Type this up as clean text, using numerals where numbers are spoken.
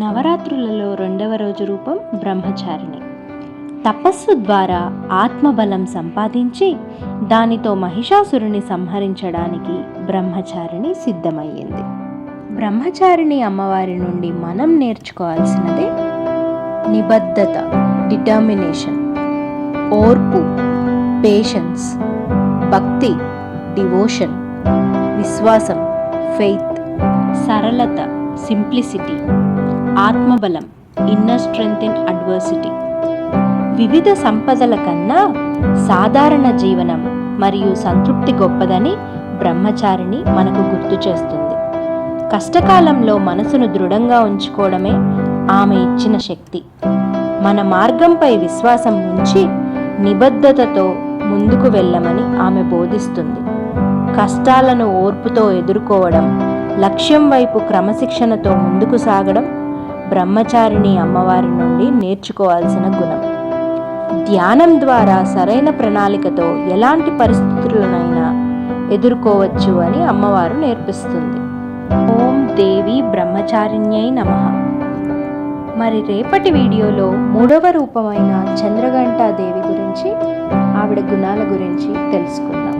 నవరాత్రులలో రెండవ రోజు రూపం బ్రహ్మచారిణి. తపస్సు ద్వారా ఆత్మబలం సంపాదించి దానితో మహిషాసురుని సంహరించడానికి బ్రహ్మచారిణి సిద్ధమయ్యింది. బ్రహ్మచారిణి అమ్మవారి నుండి మనం నేర్చుకోవాల్సినదే నిబద్ధత, డిటర్మినేషన్, ఓర్పు, పేషెన్స్, భక్తి, డివోషన్, విశ్వాసం, ఫెయిత్, సరళత, సింప్లిసిటీ, ఆత్మబలం, ఇన్నర్ స్ట్రెంగ్త్ ఇన్ అడ్వర్సిటీ. వివిధ సంపదల కన్నా సాధారణ జీవనం మరియు సంతృప్తి గొప్పదని బ్రహ్మచారిణి మనకు గుర్తు చేస్తుంది. కష్టకాలంలో మనసును దృఢంగా ఉంచుకోవడమే ఆమె ఇచ్చిన శక్తి. మన మార్గంపై విశ్వాసం ఉంచి నిబద్ధతతో ముందుకు వెళ్ళమని ఆమె బోధిస్తుంది. కష్టాలను ఓర్పుతో ఎదుర్కోవడం, లక్ష్యం వైపు క్రమశిక్షణతో ముందుకు సాగడం బ్రహ్మచారిణి అమ్మవారి నుండి నేర్చుకోవాల్సిన గుణం. ధ్యానం ద్వారా సరైన ప్రణాళికతో ఎలాంటి పరిస్థితులనైనా ఎదుర్కోవచ్చు అని అమ్మవారు నేర్పిస్తుంది. ఓం దేవి బ్రహ్మచారిణ్యై నమః. మరి రేపటి వీడియోలో 3వ రూపమైన చంద్రఘంటా దేవి గురించి, ఆవిడ గుణాల గురించి తెలుసుకుందాం.